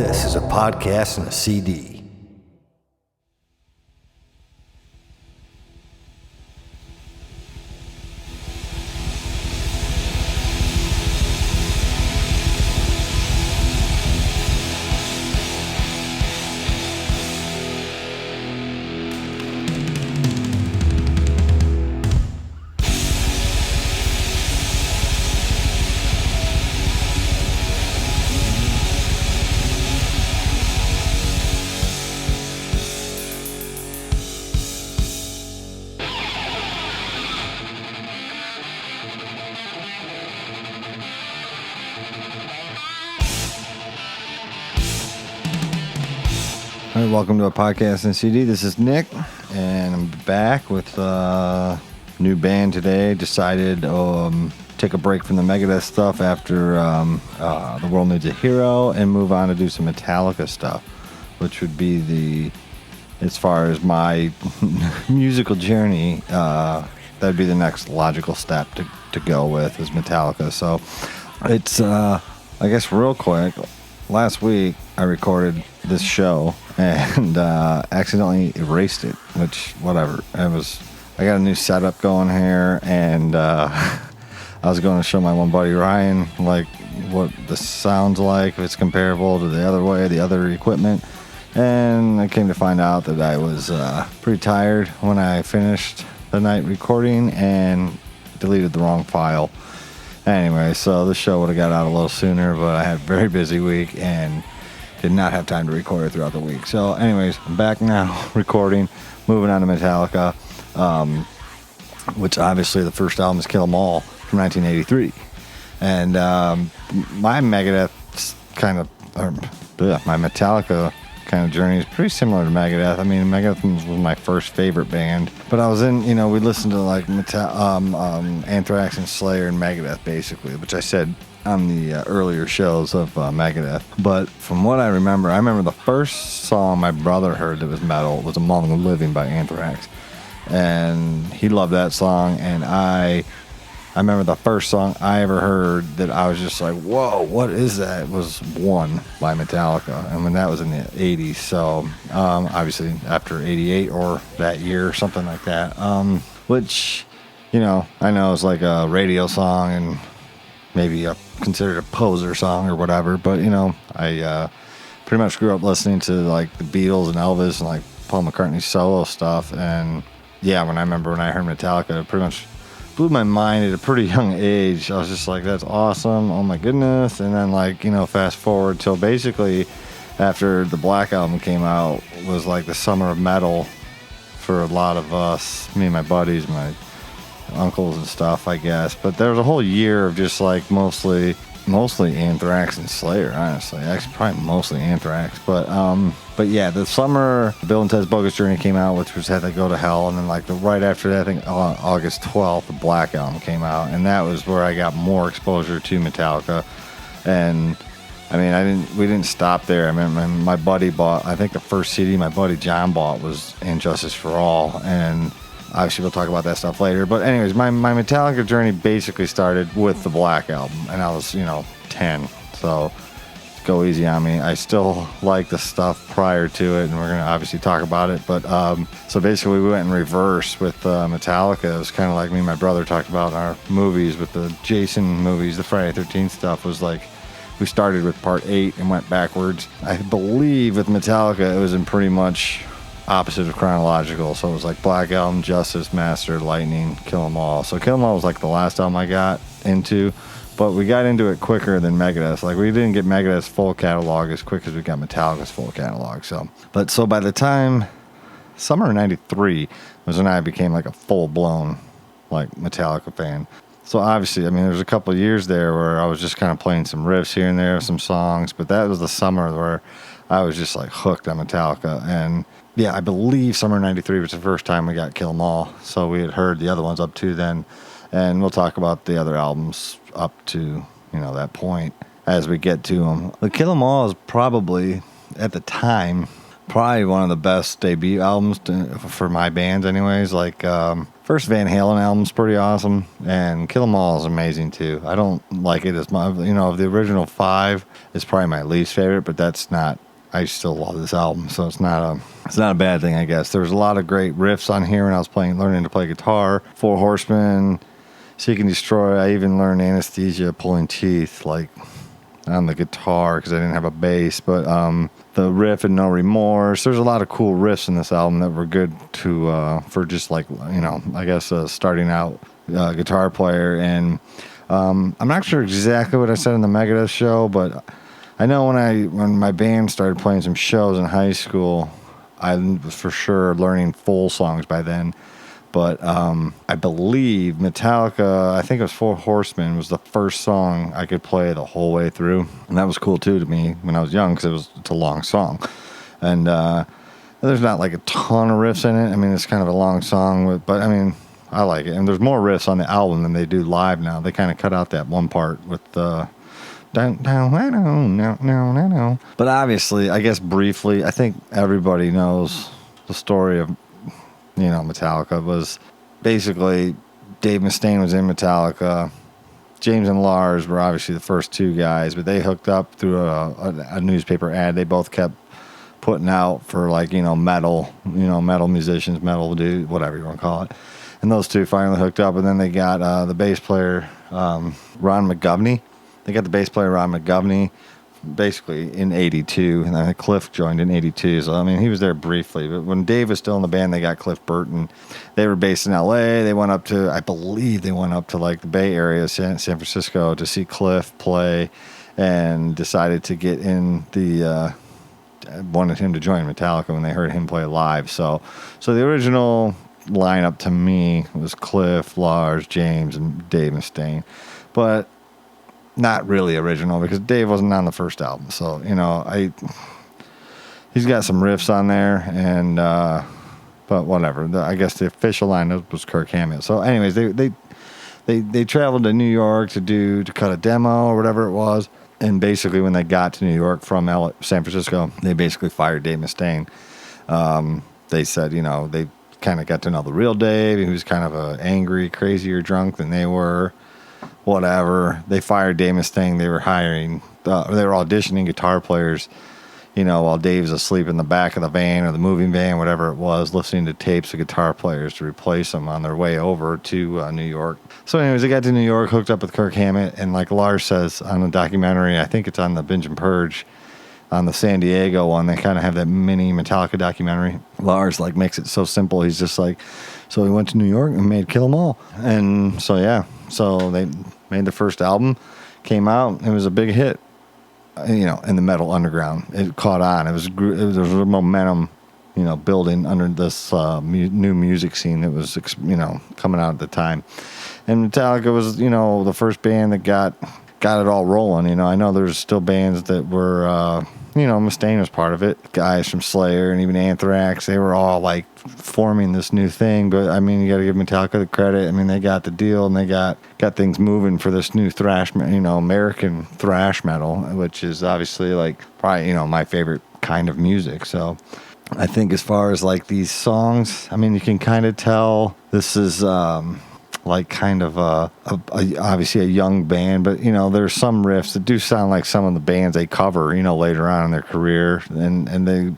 This is a podcast and a CD. All right, welcome to a podcast and CD. This is Nick, and I'm back with a new band today. Decided to take a break from the Megadeth stuff after The World Needs a Hero and move on to do some Metallica stuff, which would be as far as my musical journey, that'd be the next logical step to go with is Metallica. So it's, I guess real quick, last week I recorded this show and accidentally erased it, which whatever. I got a new setup going here, and I was going to show my one buddy Ryan like what this sounds like, if it's comparable to the other equipment, and I came to find out that I was pretty tired when I finished the night recording and deleted the wrong file. Anyway, so the show would have got out a little sooner, but I had a very busy week and did not have time to record it throughout the week. So anyways, I'm back now recording, moving on to Metallica, which obviously the first album is Kill 'Em All from 1983. And my Megadeth my Metallica kind of journey is pretty similar to Megadeth. I mean, Megadeth was my first favorite band, but I was in, we listened to like Anthrax and Slayer and Megadeth basically, which I said on the earlier shows of Megadeth. But from what I remember the first song my brother heard that was metal was Among the Living by Anthrax, and he loved that song. And I remember the first song I ever heard that I was just like, whoa, what is that? It was One by Metallica. And when that was in the 80s, so obviously after 88 or that year or something like that, which, I know is like a radio song and maybe considered a poser song or whatever, but I pretty much grew up listening to like the Beatles and Elvis and like Paul McCartney's solo stuff. And yeah, when I heard Metallica, it pretty much blew my mind at a pretty young age. I was just like, that's awesome, oh my goodness. And then fast forward till basically after the Black Album came out was like the summer of metal for a lot of us, me and my buddies, my uncles and stuff, I guess. But there was a whole year of just like mostly Anthrax and Slayer, honestly. Actually, probably mostly Anthrax. But yeah, the summer Bill and Ted's Bogus Journey came out, which was Had to Go to Hell, and then right after that, I think August 12th, the Black Album came out, and that was where I got more exposure to Metallica. And I mean, we didn't stop there. I mean, my buddy bought, I think the first CD my buddy John bought was And Justice for All, and obviously, we'll talk about that stuff later. But anyways, my Metallica journey basically started with the Black Album, and I was, 10. So go easy on me. I still like the stuff prior to it, and we're going to obviously talk about it. But so basically, we went in reverse with Metallica. It was kind of like me and my brother talked about our movies with the Jason movies, the Friday 13th stuff. Was like we started with part 8 and went backwards. I believe with Metallica, it was in pretty much opposite of chronological, so it was like Black Album, Justice, Master, Lightning, Kill 'Em All. So Kill 'Em All was like the last album I got into, but we got into it quicker than Megadeth. Like we didn't get Megadeth's full catalog as quick as we got Metallica's full catalog. So by the time summer of '93 was when I became like a full blown like Metallica fan. So obviously, I mean, there's a couple of years there where I was just kind of playing some riffs here and there, some songs, but that was the summer where I was just like hooked on Metallica. And yeah, I believe summer 93 was the first time we got Kill 'Em All. So we had heard the other ones up to then. And we'll talk about the other albums up to, that point as we get to them. The Kill 'Em All is probably, at the time, one of the best debut albums for my bands anyways. Like, First Van Halen album's pretty awesome, and Kill 'Em All is amazing too. I don't like it as much. Of the original 5, it's probably my least favorite, but that's not. I still love this album, so it's not a bad thing, I guess. There's a lot of great riffs on here when I was learning to play guitar. Four Horsemen, Seek and Destroy. I even learned Anesthesia, Pulling Teeth, like on the guitar because I didn't have a bass, but the riff and No Remorse. There's a lot of cool riffs in this album that were good to for just like I guess starting out guitar player. And I'm not sure exactly what I said in the Megadeth show, but I know when my band started playing some shows in high school, I was for sure learning full songs by then. But I believe Metallica, I think it was Four Horsemen, was the first song I could play the whole way through. And that was cool, too, to me when I was young because it's a long song. And there's not like a ton of riffs in it. I mean, it's kind of a long song, but I mean, I like it. And there's more riffs on the album than they do live now. They kind of cut out that one part with the... No. But obviously, I guess briefly, I think everybody knows the story of Metallica. Was basically Dave Mustaine was in Metallica. James and Lars were obviously the first two guys, but they hooked up through a newspaper ad they both kept putting out for metal, metal musicians, metal dude, whatever you want to call it. And those two finally hooked up, and then they got the bass player Ron McGovney. They got the bass player Ron McGovney basically in 82, and then Cliff joined in 82, so I mean he was there briefly. But when Dave was still in the band, they got Cliff Burton. They were based in LA. They went up to, I believe they went up to like the Bay Area, San Francisco, to see Cliff play, and decided to get in the wanted him to join Metallica when they heard him play live. So the original lineup to me was Cliff, Lars, James, and Dave Mustaine, but not really original because Dave wasn't on the first album. So, he's got some riffs on there, and but whatever. I guess the official lineup was Kirk Hammett. So anyways, they traveled to New York to cut a demo or whatever it was. And basically when they got to New York from San Francisco, they basically fired Dave Mustaine. They said, they kind of got to know the real Dave. He was kind of a angry, crazier drunk than they were. Whatever. They fired Dave Mustaine. They were hiring, they were auditioning guitar players, while Dave's asleep in the back of the van or the moving van, whatever it was, listening to tapes of guitar players to replace them on their way over to New York. So anyways, they got to New York, hooked up with Kirk Hammett, and like Lars says on the documentary, I think it's on the Binge and Purge, on the San Diego one, they kind of have that mini Metallica documentary. Lars makes it so simple. He's just like, so he went to New York and made Kill 'Em All. And so, yeah. So they made the first album, came out, it was a big hit, in the metal underground. It caught on. There was a momentum, building under this new music scene that was, coming out at the time. And Metallica was, the first band that got it all rolling. I know there's still bands that were, Mustaine was part of it. Guys from Slayer and even Anthrax, they were all forming this new thing. But I mean, you got to give Metallica the credit. I mean, they got the deal and they got things moving for this new thrash, American thrash metal, which is obviously probably, my favorite kind of music. So I think as far as these songs, I mean, you can kind of tell this is, obviously a young band, but there's some riffs that do sound like some of the bands they cover later on in their career, and they,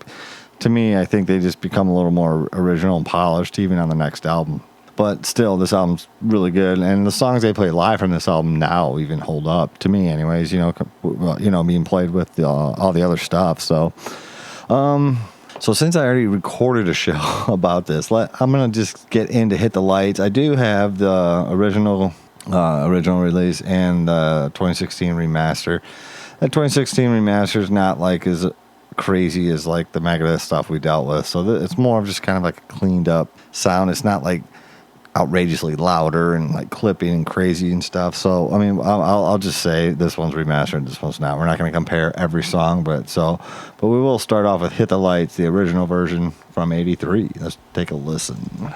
to me, I think they just become a little more original and polished even on the next album. But still, this album's really good, and the songs they play live from this album now even hold up to me anyways, being played with all the other stuff. So So since I already recorded a show about this, I'm going to just get into Hit the Lights. I do have the original release and the 2016 remaster. That 2016 remaster is not as crazy as the Megadeth stuff we dealt with. So it's more of just kind of a cleaned up sound. It's not outrageously louder and clipping and crazy and stuff. So I mean, I'll just say this one's remastered, this one's not. We're not going to compare every song, but we will start off with Hit the Lights, the original version from '83. Let's take a listen.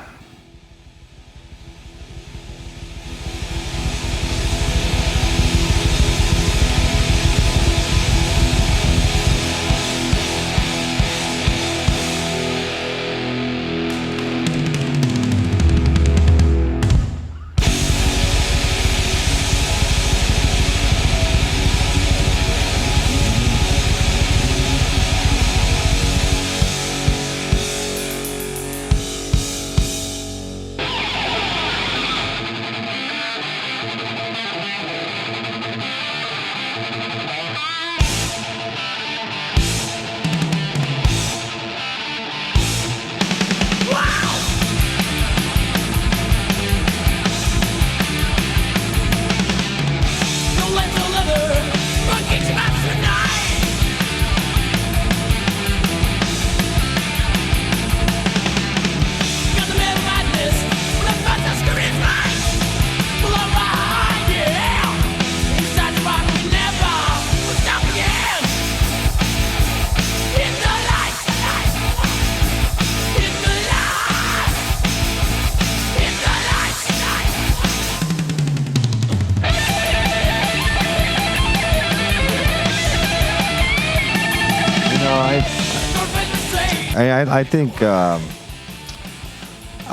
I think I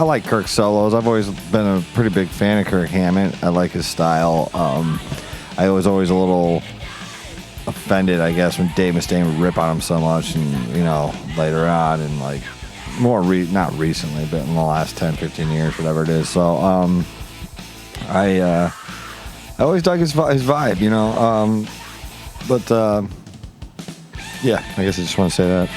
like Kirk's solos. I've always been a pretty big fan of Kirk Hammett. I like his style. I was always a little offended, I guess, when Dave Mustaine would rip on him so much, and later on, and like not recently, but in the last 10, 15 years, whatever it is. So I always dug his vibe, but yeah, I guess I just want to say that.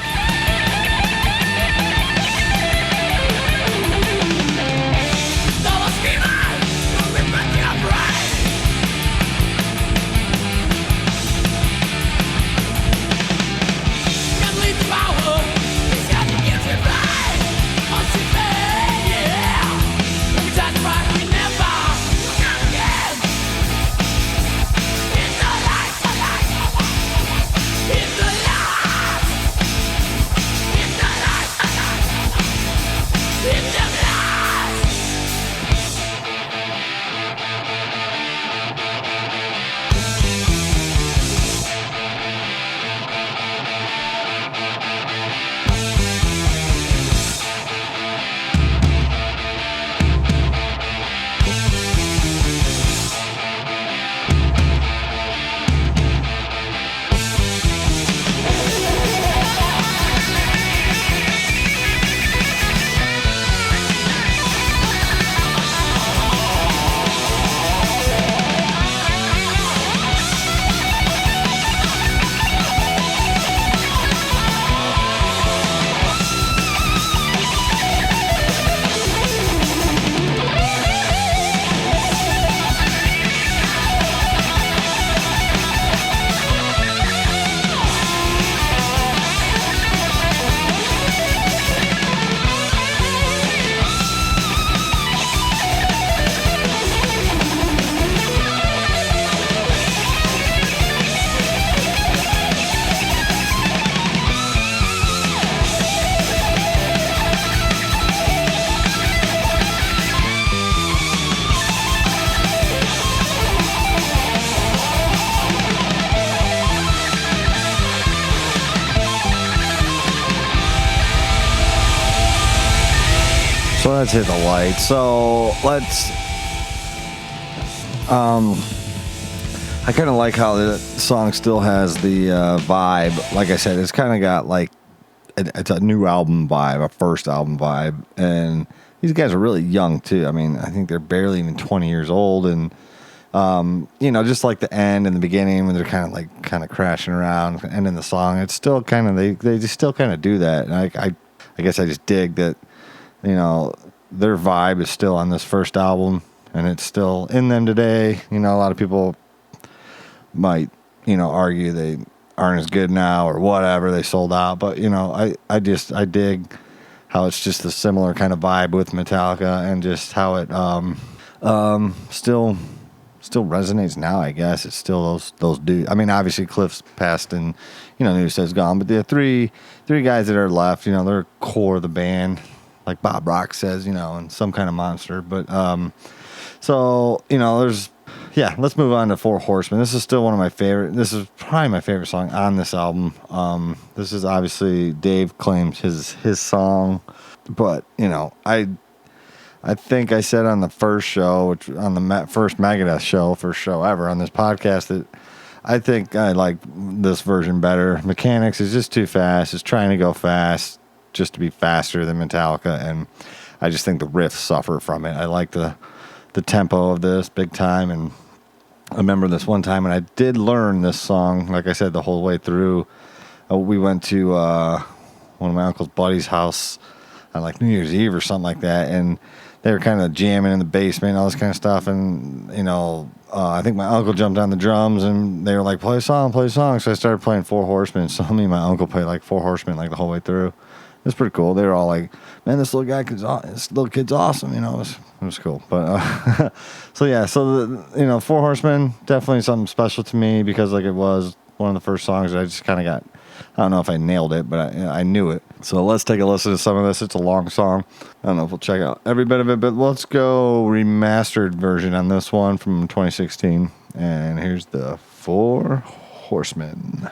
So let's hit the light. So let's. I kind of like how the song still has the vibe. Like I said, it's kind of got like it's a new album vibe, a first album vibe, and these guys are really young too. I mean, I think they're barely even 20 years old, and just like the end and the beginning when they're kind of crashing around, ending the song. It's still kind of they just still kind of do that, and I guess I just dig that. Their vibe is still on this first album, and it's still in them today. A lot of people might, argue they aren't as good now or whatever, they sold out. But, I dig how it's just a similar kind of vibe with Metallica, and just how it still resonates now, I guess. It's still those dudes. I mean, obviously Cliff's passed and, Newsted's gone, but the three guys that are left, they're core of the band. Like Bob Rock says, and some kind of monster. But, let's move on to Four Horsemen. This is still one of my favorite. This is probably my favorite song on this album. This is obviously Dave claims his song, but, I think I said on the first show, which on the first Megadeth show, first show ever on this podcast, that I think I like this version better. Mechanics is just too fast. It's trying to go fast, just to be faster than Metallica, and I just think the riffs suffer from it. I like the tempo of this big time, and I remember this one time when I did learn this song, like I said, the whole way through. We went to one of my uncle's buddy's house on like New Year's Eve or something like that, and they were kind of jamming in the basement and all this kind of stuff, and I think my uncle jumped on the drums, and they were like, play a song, so I started playing Four Horsemen. So me and my uncle played like Four Horsemen like the whole way through. It was pretty cool. They were all like, man, this little kid's awesome. It was cool. But, Four Horsemen, definitely something special to me, because like it was one of the first songs that I just kind of got, I don't know if I nailed it, but I knew it. So let's take a listen to some of this. It's a long song. I don't know if we'll check out every bit of it, but let's go remastered version on this one from 2016. And here's the Four Horsemen.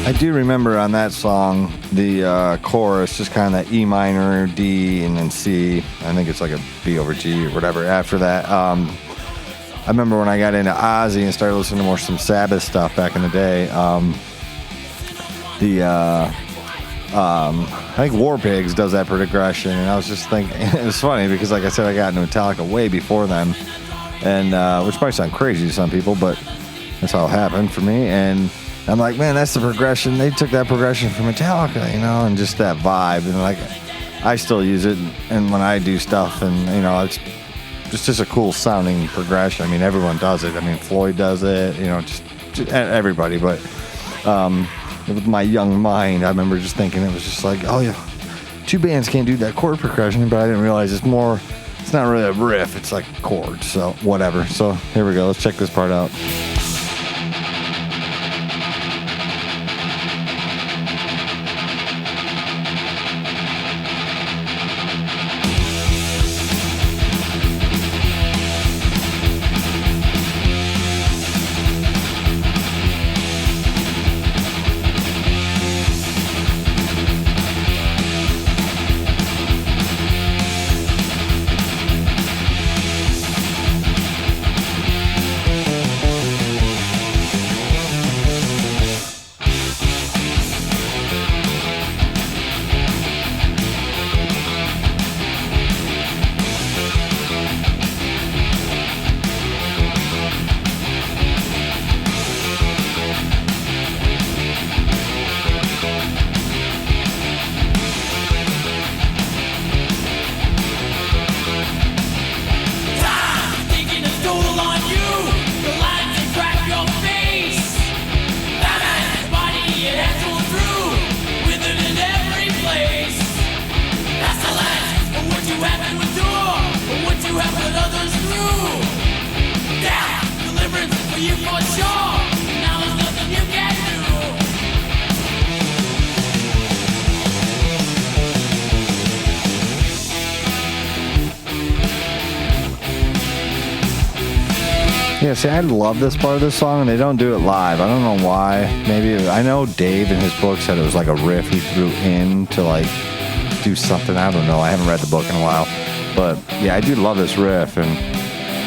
I do remember on that song, the chorus, just kind of that E minor, D, and then C. I think it's like a B over G or whatever. After that, I remember when I got into Ozzy and started listening to more some Sabbath stuff back in the day. I think War Pigs does that progression, and I was just thinking, it was funny because, like I said, I got into Metallica way before them, and which might sound crazy to some people, but that's how it happened for me. And I'm like, man, that's the progression. They took that progression from Metallica, you know, and just that vibe. And like, I still use it, and when I do stuff, and you know, it's just a cool sounding progression. I mean, everyone does it. I mean, Floyd does it, you know, just everybody. But with my young mind, I remember just thinking it was just like, oh yeah, two bands can't do that chord progression, but I didn't realize it's not really a riff, it's like chords. So whatever. So here we go. Let's check this part out. Yeah, see, I love this part of this song, and they don't do it live. I don't know why. Maybe, I know Dave in his book said it was like a riff he threw in to like do something. I don't know. I haven't read the book in a while. But yeah, I do love this riff, and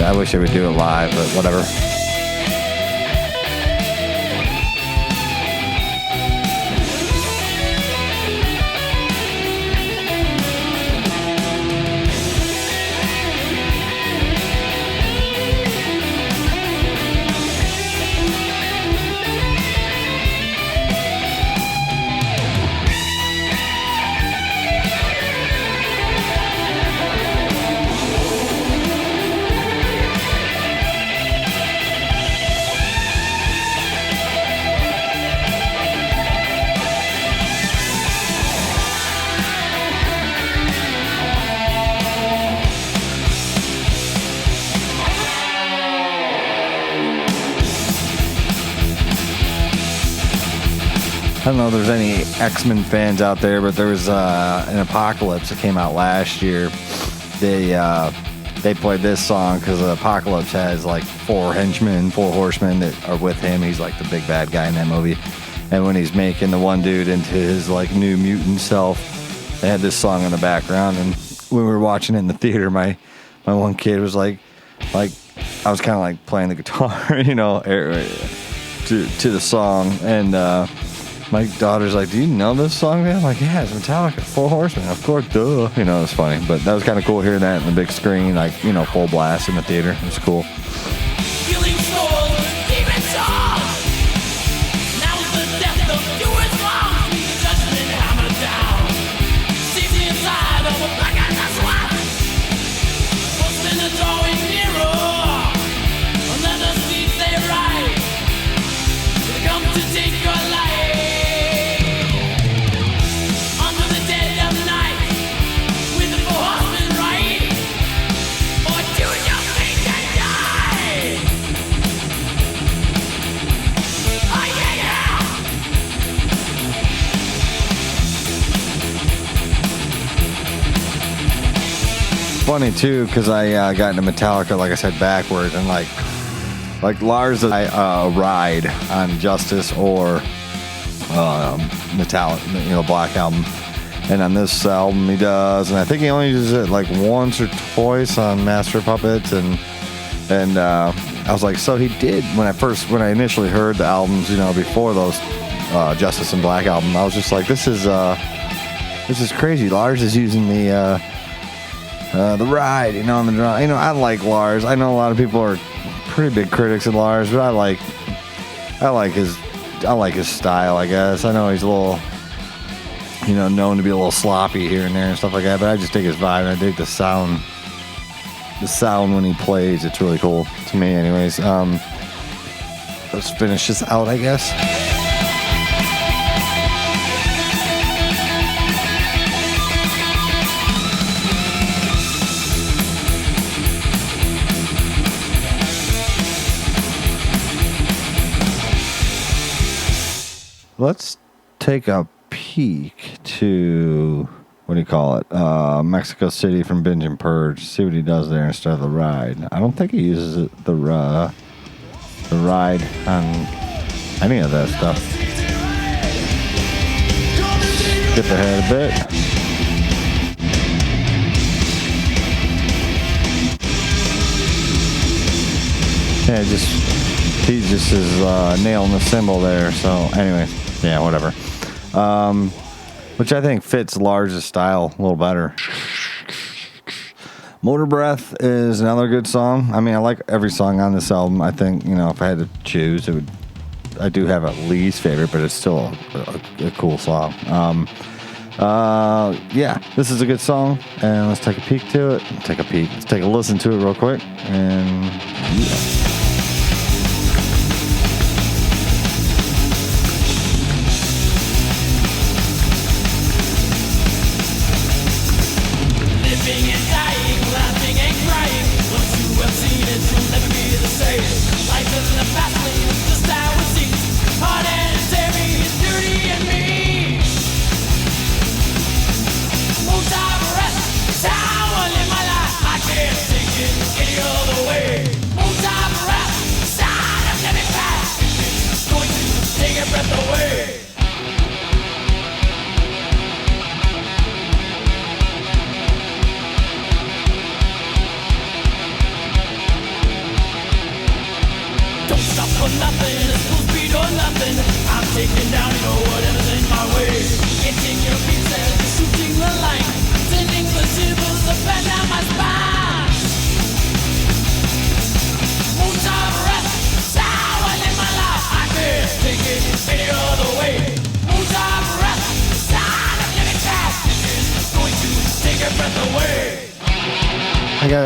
I wish they would do it live, but whatever. I don't know if there's any X-Men fans out there, but there was an Apocalypse that came out last year. They played this song because Apocalypse has like 4 horsemen that are with him. He's like the big bad guy in that movie. And when he's making the one dude into his like new mutant self, they had this song in the background. And when we were watching it in the theater, my one kid was like I was kind of like playing the guitar, you know, to the song. And my daughter's like, do you know this song, man? I'm like, yeah, it's Metallica, 4 Horsemen, of course, duh. You know, it's funny. But that was kind of cool hearing that in the big screen, like, you know, full blast in the theater. It was cool. Funny too, because I got into Metallica, like I said, backwards, and like Lars, I ride on Justice or Metallica, Black Album. And on this album he does, and I think he only uses it like once or twice on Master of Puppets, and I was like, so he did when I initially heard the albums, before those Justice and Black album, I was just like, this is crazy. Lars is using the ride, on the drum. I like Lars. I know a lot of people are pretty big critics of Lars, but I like his style, I guess. I know he's a little, known to be a little sloppy here and there and stuff like that, but I just dig his vibe, and I dig the sound. The sound when he plays, it's really cool to me anyways. Let's finish this out, I guess. Let's take a peek to, what do you call it? Mexico City from Binge and Purge. See what he does there instead of the ride. I don't think he uses the ride on any of that stuff. Skip ahead a bit. Yeah, he just is nailing the cymbal there. So anyway, yeah, whatever. Which I think fits Lars' style a little better. Motor Breath is another good song. I mean, I like every song on this album. I think, if I had to choose, I do have a least favorite, but it's still a cool song. Yeah, this is a good song, and let's take a peek to it. Let's take a listen to it real quick, and yeah.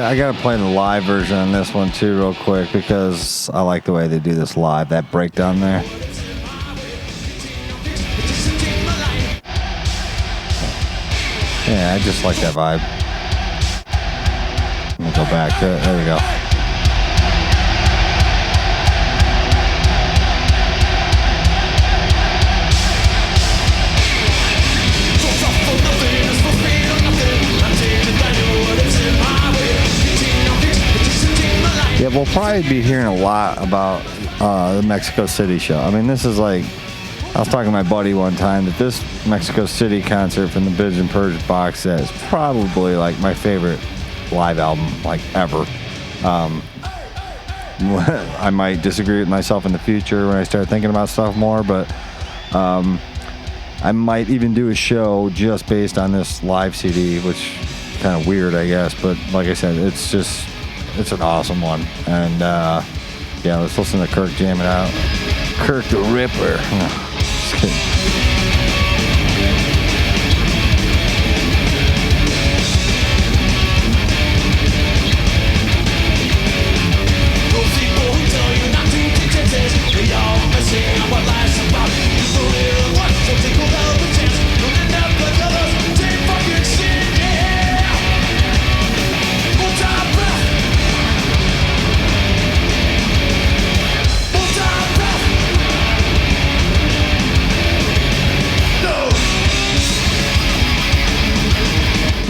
I gotta play the live version on this one too real quick, because I like the way they do this live, that breakdown there. Yeah, I just like that vibe. Let me go back to it. There we go. Yeah, we'll probably be hearing a lot about the Mexico City show. I mean, this is like, I was talking to my buddy one time that this Mexico City concert from the Binge and Purge box set is probably like my favorite live album like ever. I might disagree with myself in the future when I start thinking about stuff more, but I might even do a show just based on this live CD, which is kind of weird, I guess. But like I said, it's an awesome one. And yeah, let's listen to Kirk jam it out. Kirk the Ripper. Just kidding.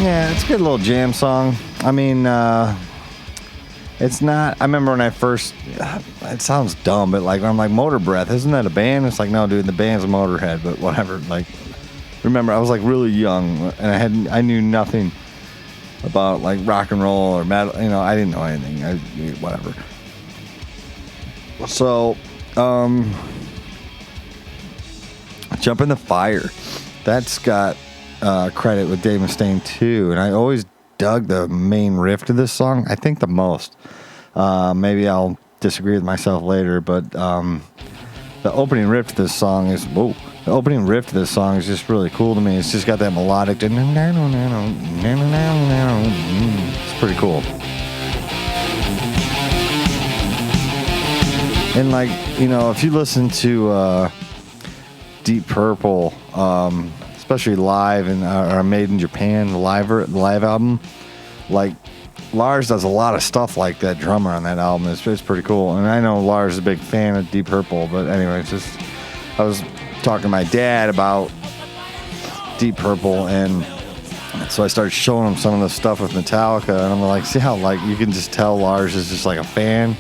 Yeah, it's a good little jam song. I mean, It's not. I remember when I first. It sounds dumb, but like I'm like Motor Breath. Isn't that a band? It's like no, dude. The band's Motorhead, but whatever. Like, remember I was like really young and I knew nothing about like rock and roll or metal. You know, I didn't know anything. Whatever. So, Jump in the Fire. That's got credit with Dave Mustaine too, and I always dug the main riff to this song. I think the most. Maybe I'll disagree with myself later, but the opening riff to this song is The opening riff to this song is just really cool to me. It's just got that melodic. It's pretty cool. And like, you know, if you listen to Deep Purple, especially live or Made in Japan, the live album, like Lars does a lot of stuff like that. Drummer on that album it's pretty cool. And I know Lars is a big fan of Deep Purple, but anyway, I was talking to my dad about Deep Purple, and so I started showing him some of the stuff with Metallica, and I'm like, see how like you can just tell Lars is just like a fan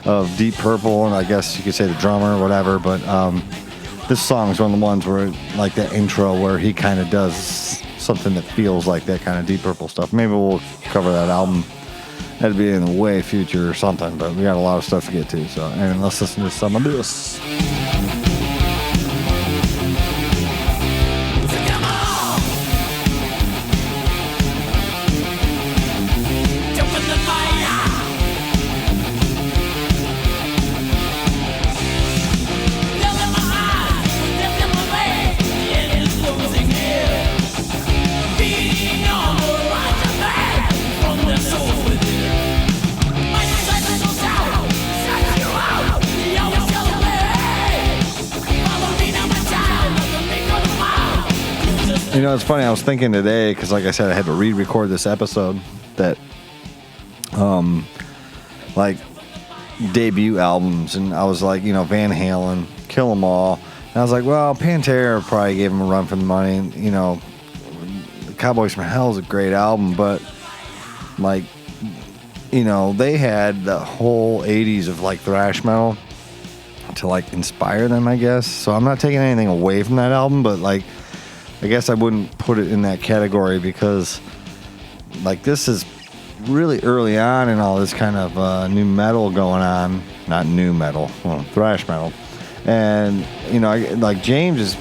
of Deep Purple, and I guess you could say the drummer or whatever, but this song is one of the ones where, like that intro where he kind of does something that feels like that kind of Deep Purple stuff. Maybe we'll cover that album. That'd be in the way future or something, but we got a lot of stuff to get to. So, and let's listen to some of this. You know, it's funny, I was thinking today, because like I said, I had to re-record this episode, that, like, debut albums, and I was like, you know, Van Halen, Kill 'Em All, and I was like, well, Pantera probably gave them a run for the money, and, you know, Cowboys from Hell is a great album, but, like, you know, they had the whole 80s of, like, thrash metal to, like, inspire them, I guess, so I'm not taking anything away from that album, but, like, I guess I wouldn't put it in that category because, like, this is really early on in all this kind of new metal going on. Not new metal, well, thrash metal. And, you know, like James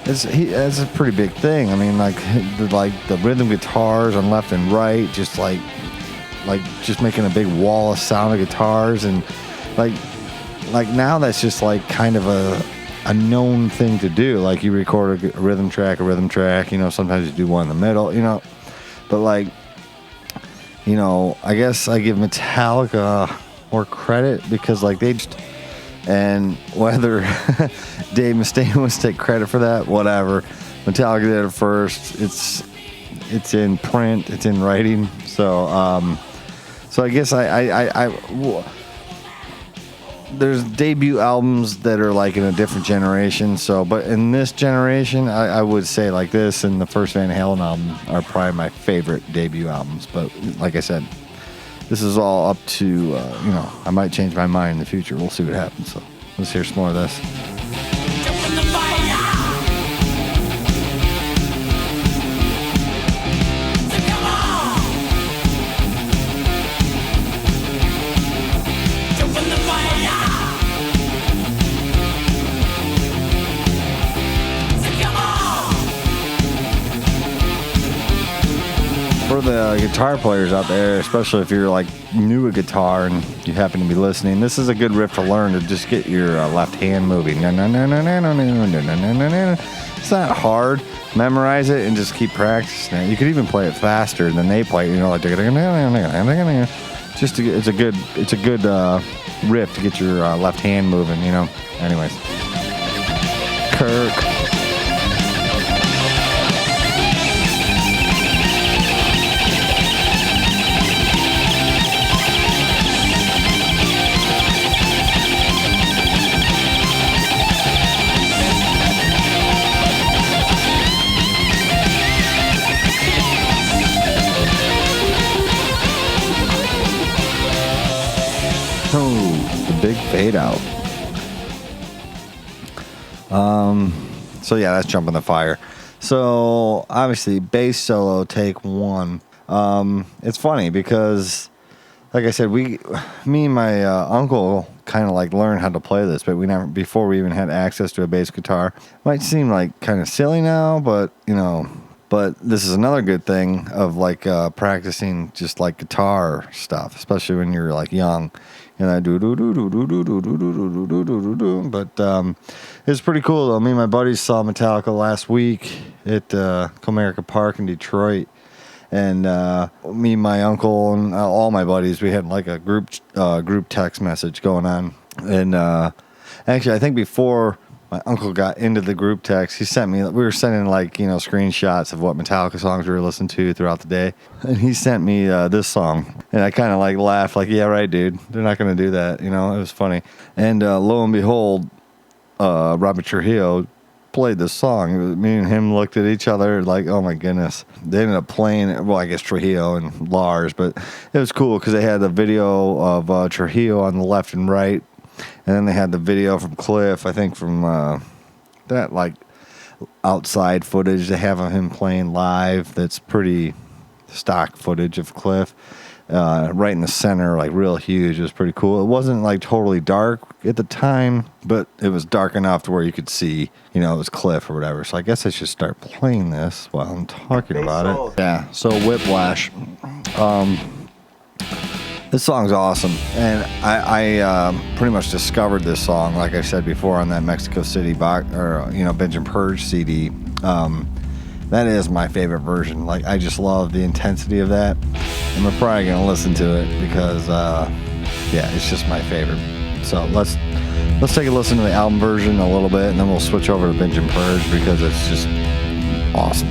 that's a pretty big thing. I mean, like the rhythm guitars on left and right, just like just making a big wall of sound of guitars, and like now that's just like kind of a known thing to do. Like you record a rhythm track, you know, sometimes you do one in the middle, you know, but like, you know, I guess I give Metallica more credit because like they just, and whether Dave Mustaine wants to take credit for that, whatever, Metallica did it first. It's in print, it's in writing. So I guess there's debut albums that are like in a different generation. So, but in this generation, I would say like this and the first Van Halen album are probably my favorite debut albums. But like I said, this is all up to, you know, I might change my mind in the future. We'll see what happens. So let's hear some more of this. For the guitar players out there, especially if you're like new at guitar and you happen to be listening, this is a good riff to learn to just get your left hand moving. It's not hard. Memorize it and just keep practicing it. You could even play it faster than they play. You know, like just to, it's a good riff to get your left hand moving. You know. Anyways, Kirk. Oh, the big fade out. So yeah, that's Jump in the Fire. So obviously, bass solo, take one. It's funny because, like I said, me and my uncle kind of like learned how to play this, but we never, before we even had access to a bass guitar. Might seem like kind of silly now, but but this is another good thing of like practicing just like guitar stuff, especially when you're like young. But it's pretty cool though. Me and my buddies saw Metallica last week at Comerica Park in Detroit. And me, my uncle, and all my buddies, we had like a group text message going on. And actually, I think before my uncle got into the group text, he sent me. We were sending like screenshots of what Metallica songs we were listening to throughout the day, and he sent me this song, and I kind of like laughed, like, "Yeah, right, dude. They're not gonna do that." It was funny. And lo and behold, Robert Trujillo played this song. Me and him looked at each other like, oh my goodness. They ended up playing, well, I guess Trujillo and Lars, but it was cool because they had the video of Trujillo on the left and right, and then they had the video from Cliff, I think from that like outside footage they have of him playing live. That's pretty stock footage of Cliff. Right in the center, like real huge. It was pretty cool. It wasn't like totally dark at the time, but it was dark enough to where you could see, it was Cliff or whatever. So I guess I should start playing this while I'm talking about it. Yeah, so Whiplash. This song's awesome. And I pretty much discovered this song, like I said before, on that Mexico City Binge and Purge CD. That is my favorite version. Like, I just love the intensity of that. And we're probably going to listen to it because, it's just my favorite. So let's take a listen to the album version a little bit, and then we'll switch over to Binge and Purge because it's just awesome.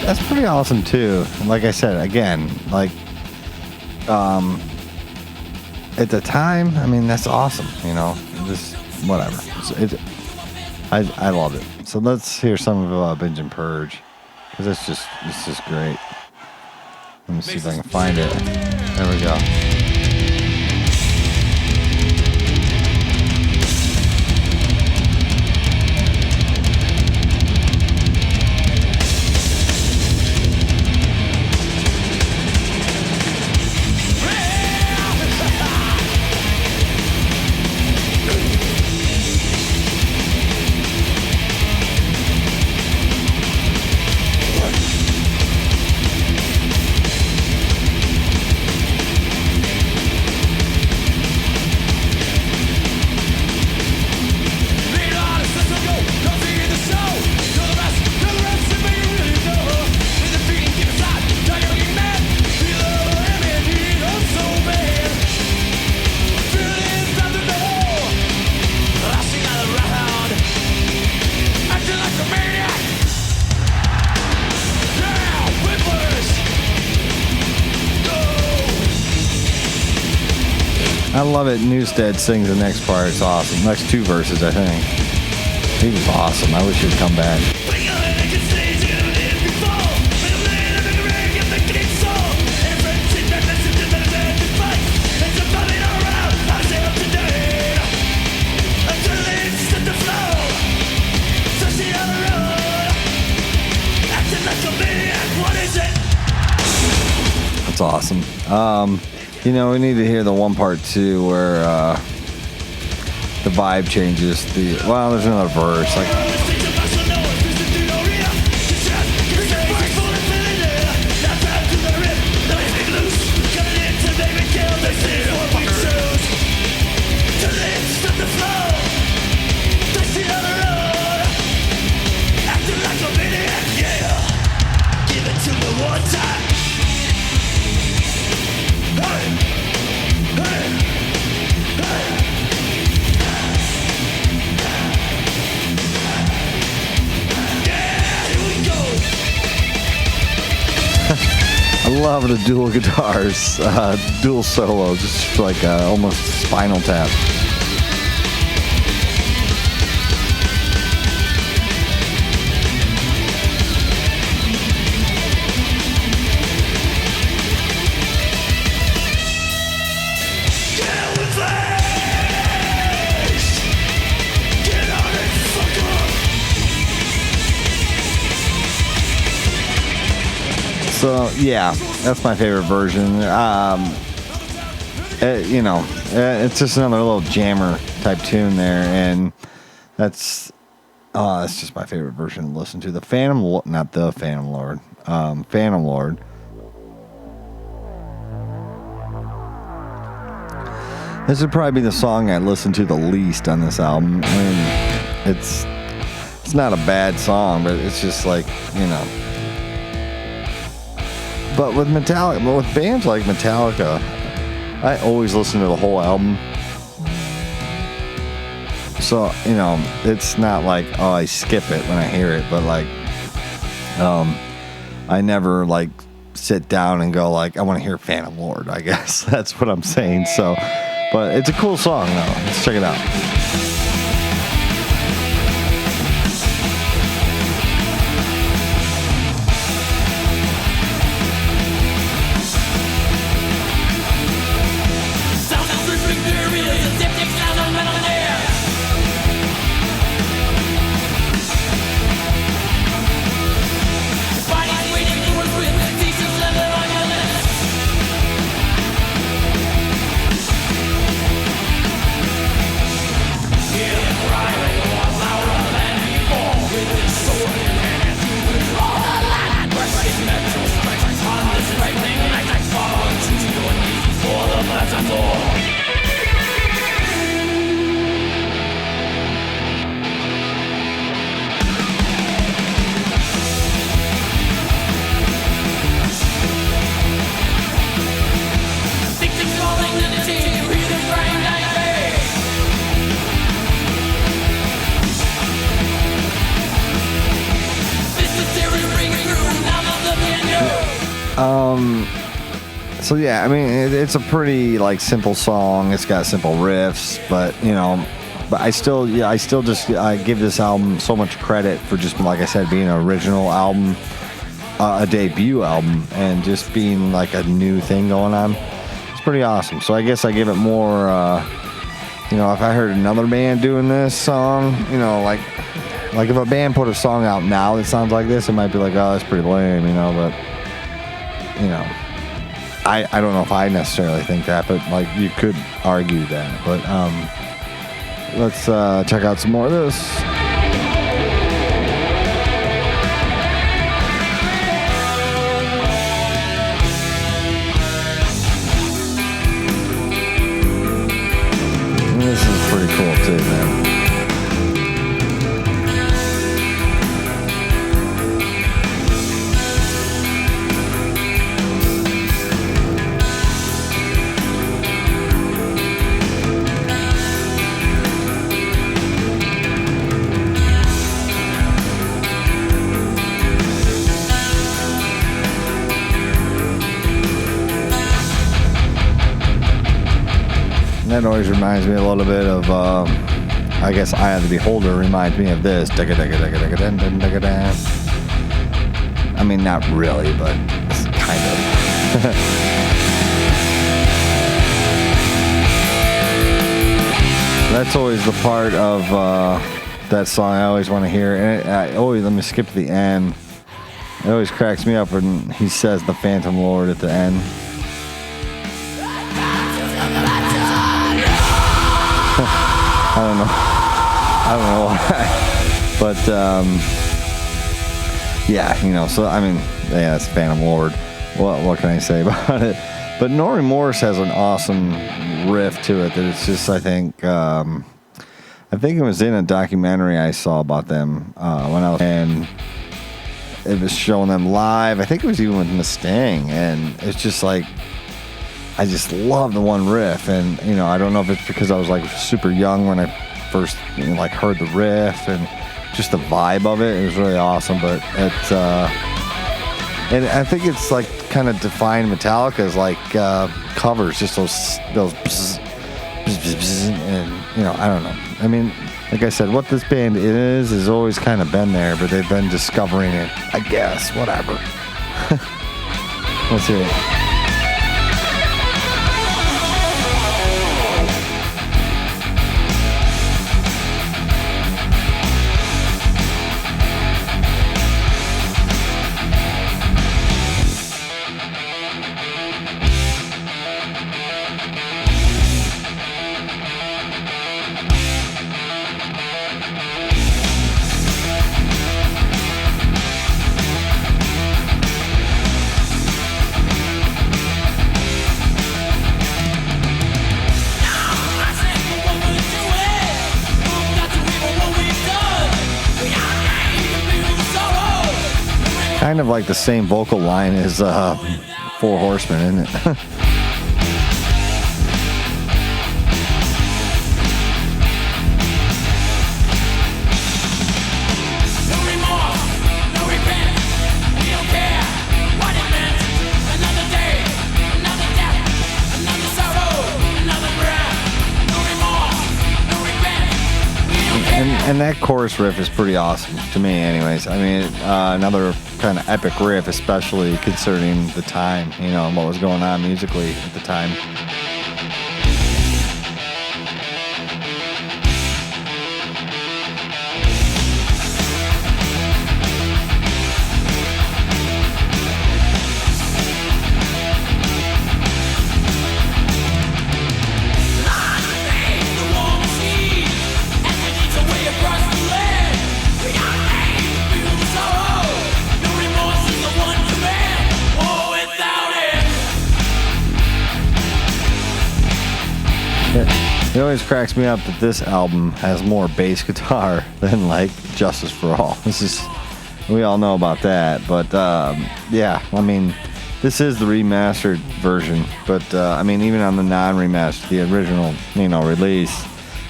That's pretty awesome too. Like I said, again, like at the time, I mean, that's awesome. Just whatever. I love it. So let's hear some of Binge and Purge because it's just great. Let me see if I can find it. There we go. I love it. Newstead sings the next part. It's awesome. Next two verses, I think. He was awesome. I wish he'd come back. That's awesome. We need to hear the one part too where the vibe changes. There's another verse. love the dual guitars, dual solos, just like almost Spinal Tap. So yeah, that's my favorite version. It's just another little jammer type tune there, and that's just my favorite version to listen to. The Phantom Lord. This would probably be the song I listen to the least on this album. I mean, it's not a bad song, but it's just like, you know. But with bands like Metallica, I always listen to the whole album. So, you know, it's not like, oh, I skip it when I hear it, but like, I never like sit down and go like, I want to hear Phantom Lord, I guess. That's what I'm saying. So, but it's a cool song though. Let's check it out. So yeah, I mean, it's a pretty like simple song. It's got simple riffs, but you know, I still just give this album so much credit for just, like I said, being an original album, a debut album, and just being like a new thing going on. It's pretty awesome. So I guess I give it more. You know, if I heard another band doing this song, you know, like if a band put a song out now that sounds like this, it might be like, oh, that's pretty lame, you know, but you know. I don't know if I necessarily think that, but like you could argue that. But let's check out some more of this. And this is pretty cool too, man. That always reminds me a little bit of, I guess, Eye of the Beholder reminds me of this. I mean, not really, but kind of. That's always the part of that song I always want to hear. And let me skip to the end. It always cracks me up when he says the Phantom Lord at the end. I don't know why, but yeah, you know. So I mean, yeah, it's Phantom Lord. What can I say about it? But Norrie Morse has an awesome riff to it that it's just, I think it was in a documentary I saw about them when I was, and it was showing them live. I think it was even with Mustang, and it's just like, I just love the one riff. And you know, I don't know if it's because I was like super young when I first like heard the riff, and just the vibe of it. It was really awesome. But it's and I think it's like kind of defined Metallica as like covers, just those bzz, bzz, bzz, bzz, and you know, I don't know. I mean, like I said, what this band is has always kind of been there, but they've been discovering it, I guess. Whatever. Let's hear it. Kind of like the same vocal line as Four Horsemen, isn't it? And that chorus riff is pretty awesome to me anyways. I mean, another kind of epic riff, especially concerning the time, you know, and what was going on musically at the time. It always cracks me up that this album has more bass guitar than like Justice for All. We all know about that, but yeah, I mean, this is the remastered version, but I mean, even on the non-remastered, the original, you know, release,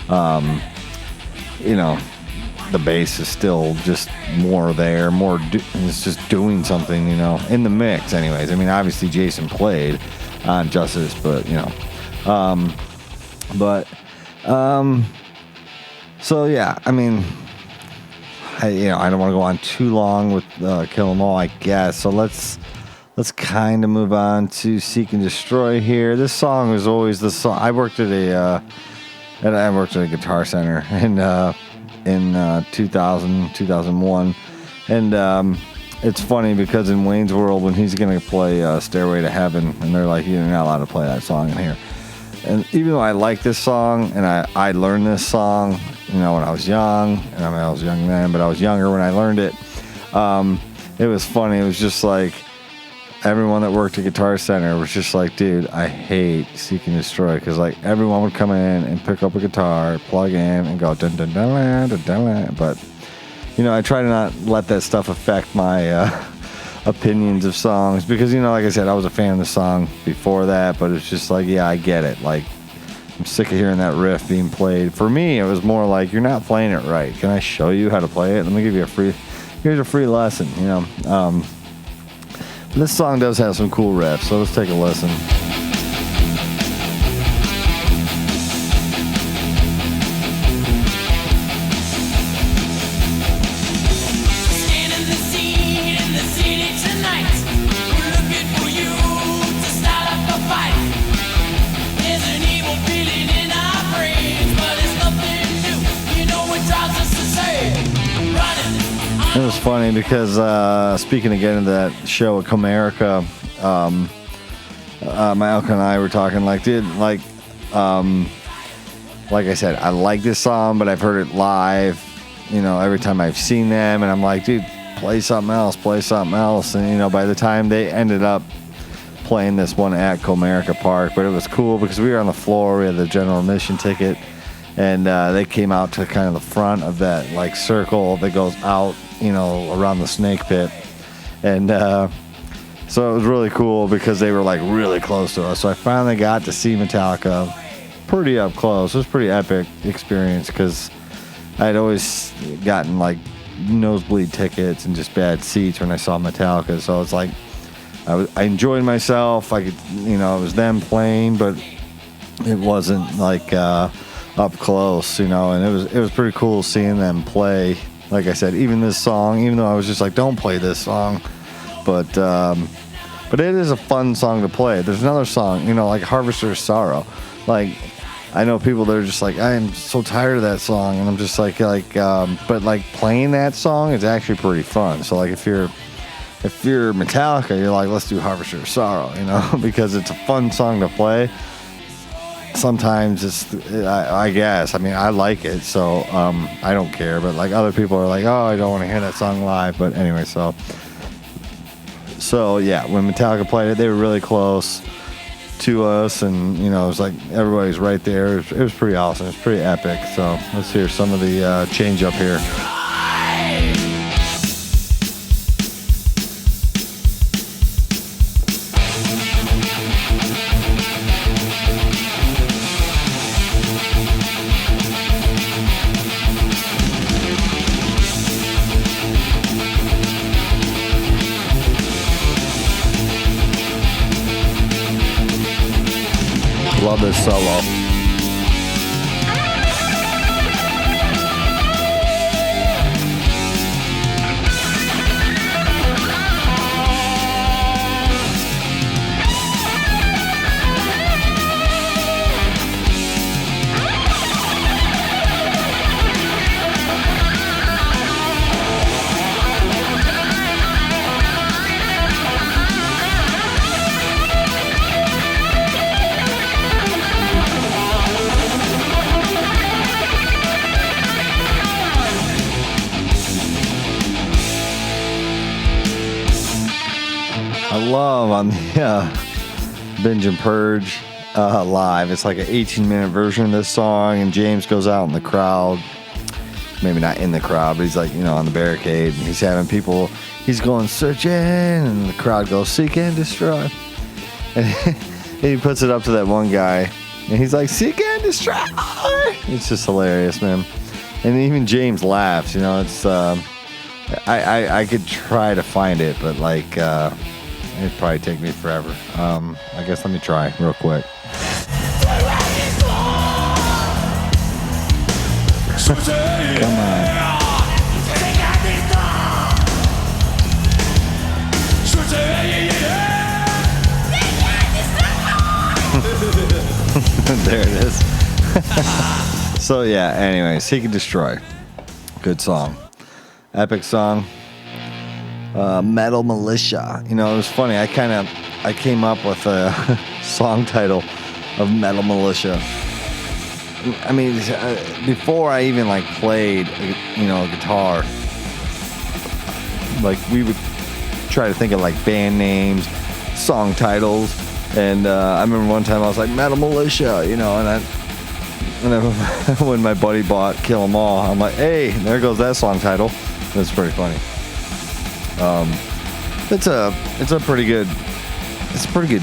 you know, the bass is still just more there, it's just doing something, you know, in the mix anyways. I mean, obviously Jason played on Justice, but, you know, so yeah, I mean, I don't want to go on too long with Kill 'Em All, I guess. So let's kind of move on to Seek and Destroy here. This song was always the song. I worked at a Guitar Center in 2000, 2001, and it's funny because in Wayne's World, when he's gonna play Stairway to Heaven, and they're like, you're not allowed to play that song in here. And even though I like this song, and I learned this song, you know, when I was young, and I mean, I was young then, but I was younger when I learned it, it was funny. It was just like, everyone that worked at Guitar Center was just like, dude, I hate Seek and Destroy, because like, everyone would come in and pick up a guitar, plug in, and go, dun dun dun dun dun dun. But, you know, I try to not let that stuff affect my opinions of songs, because, you know, like I said, I was a fan of the song before that, but it's just like, yeah, I get it. Like, I'm sick of hearing that riff being played. For me, it was more like, you're not playing it right. Can I show you how to play it? Let me give you here's a free lesson, you know. This song does have some cool riffs, so let's take a listen. It was funny because speaking again of that show at Comerica, Malcolm and I were talking like, dude, like I said, I like this song, but I've heard it live, you know, every time I've seen them, and I'm like, dude, play something else. And, you know, by the time they ended up playing this one at Comerica Park, but it was cool because we were on the floor, we had the general admission ticket, and they came out to kind of the front of that like circle that goes out, you know, around the snake pit, and so it was really cool because they were like really close to us. So I finally got to see Metallica pretty up close. It was a pretty epic experience because I'd always gotten like nosebleed tickets and just bad seats when I saw Metallica. So it's like I enjoyed myself. I could, it was them playing, but it wasn't like up close, and it was pretty cool seeing them play. Like I said, even this song, even though I was just like, don't play this song, but it is a fun song to play. There's another song, like Harvester's Sorrow. Like, I know people that are just like, I am so tired of that song, and I'm just like, but like playing that song is actually pretty fun. So like if you're Metallica, you're like, let's do Harvester's Sorrow, because it's a fun song to play. Sometimes I guess, I like it, so I don't care. But like other people are like, oh, I don't want to hear that song live. But anyway, so yeah, when Metallica played it, they were really close to us, and it was like everybody's right there. It was pretty awesome. It's pretty epic. So let's hear some of the change up here. Love this solo. I love on the Binge and Purge live. It's like an 18-minute version of this song, and James goes out in the crowd. Maybe not in the crowd, but he's like, on the barricade, and he's having people, he's going searching, and the crowd goes seek and destroy. And he puts it up to that one guy, and he's like, seek and destroy. It's just hilarious, man. And even James laughs, it's, I could try to find it, but like, it'd probably take me forever. I guess let me try real quick. Come on. There it is. So yeah, anyway, Seek and Destroy. Good song. Epic song. Metal Militia. It was funny. I came up with a song title of Metal Militia. Before I even like played, a guitar, like we would try to think of like band names, song titles, and I remember one time I was like Metal Militia, and when my buddy bought Kill 'Em All, I'm like, hey, there goes that song title. That's pretty funny. It's a pretty good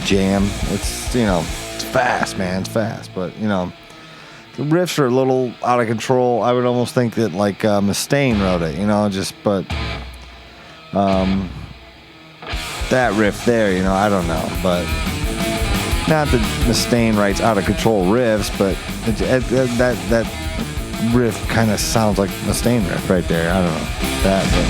jam. It's it's fast, man. It's fast, but the riffs are a little out of control. I would almost think that like Mustaine wrote it, that riff there, I don't know, but not that Mustaine writes out of control riffs, but that riff kind of sounds like Mustaine riff right there. I don't know that, but.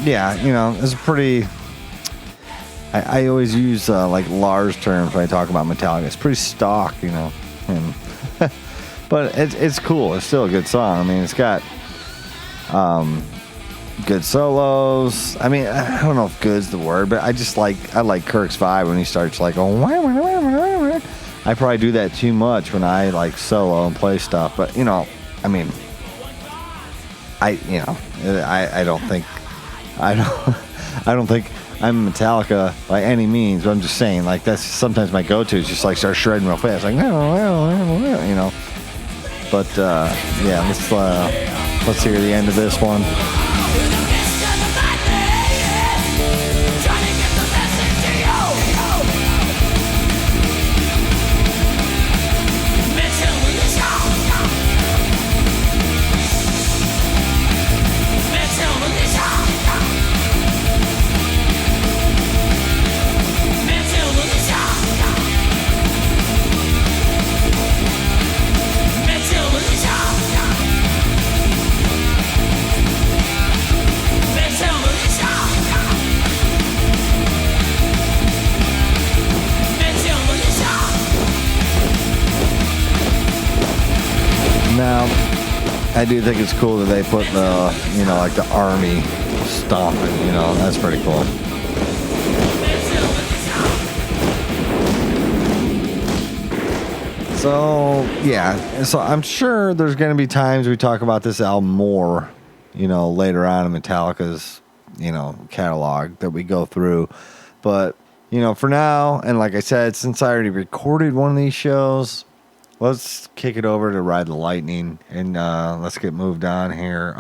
Yeah, it's pretty. I always use like Lars terms when I talk about Metallica. It's pretty stock, and but it's cool. It's still a good song. It's got good solos. I don't know if "good's" the word, but I like Kirk's vibe when he starts like I probably do that too much when I like solo and play stuff. But I don't think I don't I don't think I'm Metallica by any means, but I'm just saying, like, that's sometimes my go-to is just like start shredding real fast, like, you know. But yeah, let's hear the end of this one. Now, I do think it's cool that they put the, you know, like the army stomping, you know, that's pretty cool. So, yeah, so I'm sure there's going to be times we talk about this album more, you know, later on in Metallica's, you know, catalog that we go through. But, you know, for now, and like I said, since I already recorded one of these shows, let's kick it over to Ride the Lightning, and let's get moved on here.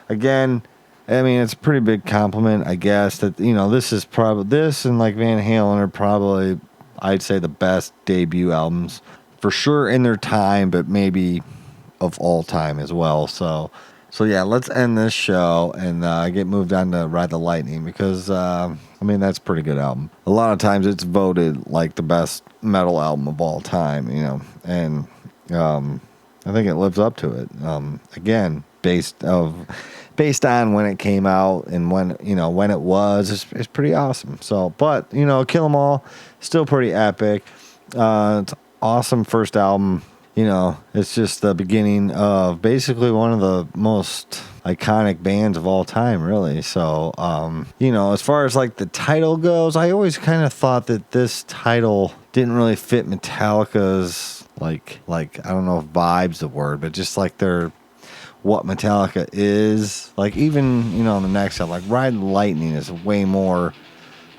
Again, I mean, it's a pretty big compliment, I guess, that, you know, this is probably, this and like Van Halen are probably, I'd say, the best debut albums, for sure in their time, but maybe of all time as well. So yeah, let's end this show and get moved on to Ride the Lightning, because, I mean, that's a pretty good album. A lot of times it's voted like the best metal album of all time, you know, and I think it lives up to it. Again, based on when it came out and when, you know, when it was, it's pretty awesome. So, but, you know, Kill 'Em All, still pretty epic. It's awesome first album. You know, it's just the beginning of basically one of the most iconic bands of all time, really. So, you know, as far as like the title goes, I always kind of thought that this title didn't really fit Metallica's like I don't know if vibe's the word, but just like what Metallica is. Like, even, you know, on the next album, like Ride the Lightning is a way more,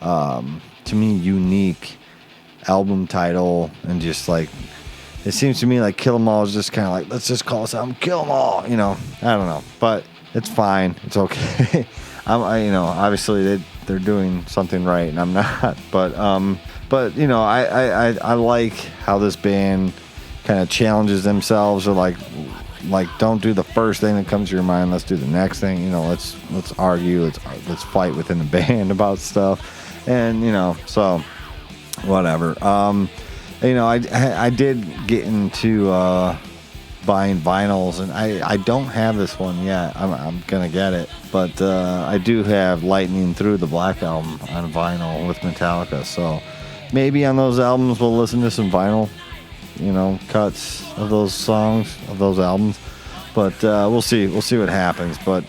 to me, unique album title, and just like, it seems to me like Kill 'Em All is just kind of like, let's just call this album Kill 'Em All, you know. I don't know, but it's fine. It's okay. You know, obviously they're doing something right, and I'm not. But you know, I like how this band kind of challenges themselves, or like don't do the first thing that comes to your mind. Let's do the next thing. You know, let's argue. Let's fight within the band about stuff, and you know, so whatever. You know, I did get into buying vinyls, and I don't have this one yet. I'm gonna get it, but I do have Lightning Through the Black Album on vinyl with Metallica. So maybe on those albums we'll listen to some vinyl, you know, cuts of those songs, of those albums. But we'll see what happens. But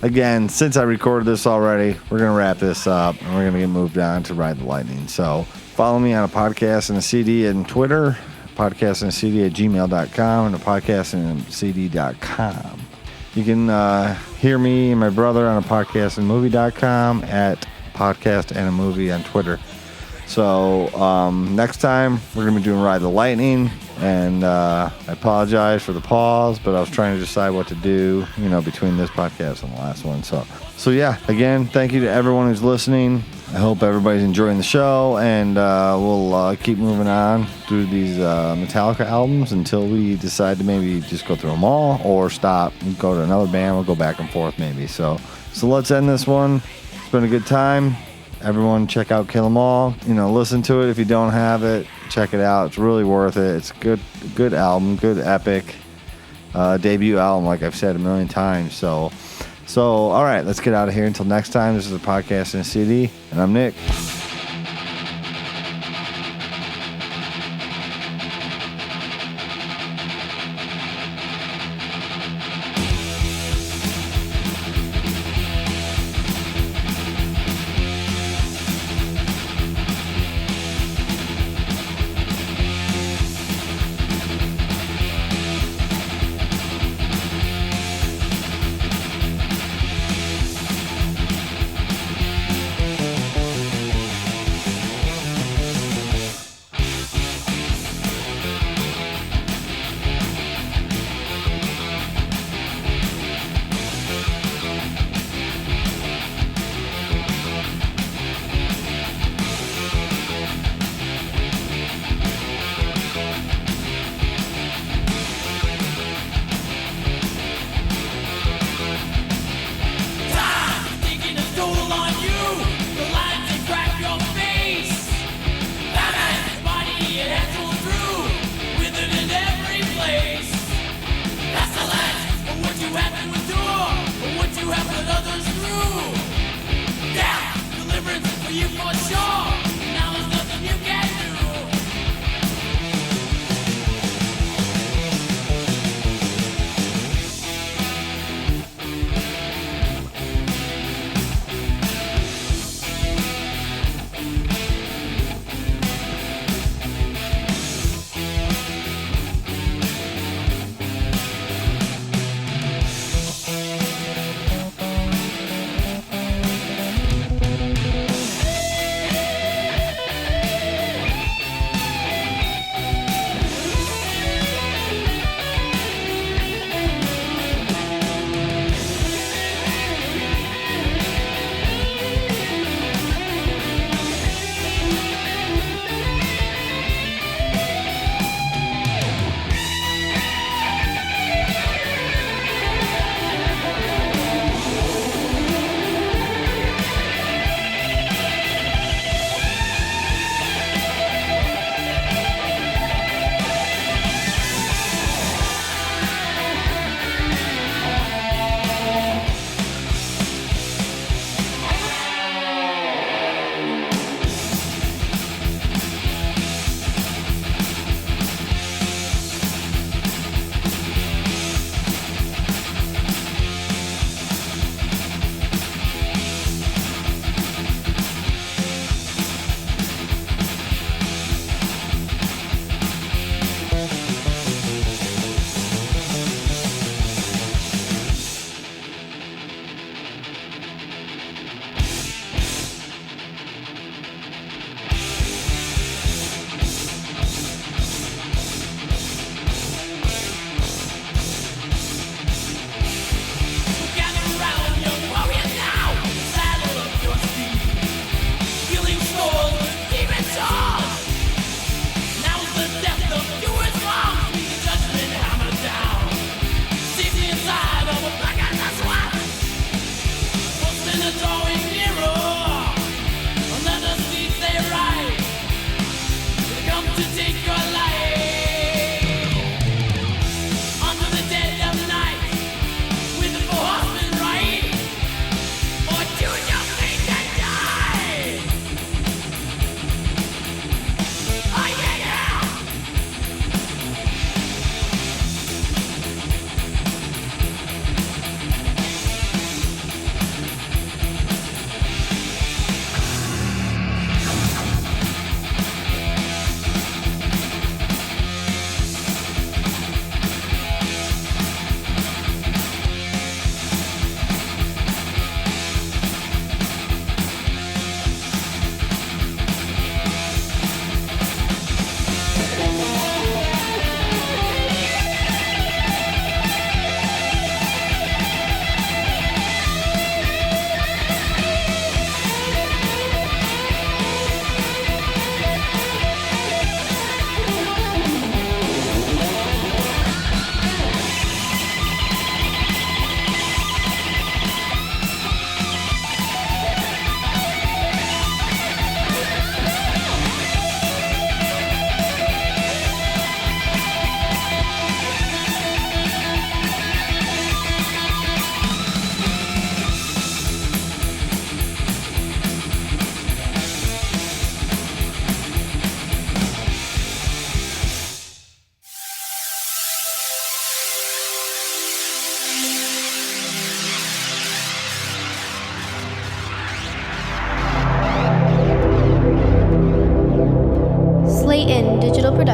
again, since I recorded this already, we're gonna wrap this up, and we're gonna get moved on to Ride the Lightning. So follow me on a podcast and a CD and Twitter, podcast and a CD at gmail.com, and a podcast and a CD.com. You can hear me and my brother on a podcast and movie.com, at podcast and a movie on Twitter. So next time we're going to be doing Ride the Lightning, and I apologize for the pause, but I was trying to decide what to do, you know, between this podcast and the last one. So yeah, again, thank you to everyone who's listening. I hope everybody's enjoying the show, and we'll keep moving on through these Metallica albums until we decide to maybe just go through them all, or stop and go to another band. We'll go back and forth maybe. So let's end this one. It's been a good time. Everyone check out Kill 'Em All. You know, listen to it if you don't have it. Check it out. It's really worth it. It's a good album, good epic debut album, like I've said a million times. So all right, let's get out of here. Until next time, this is a podcast and a CD, and I'm Nick.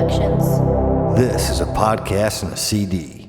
Productions. This is a podcast and a CD.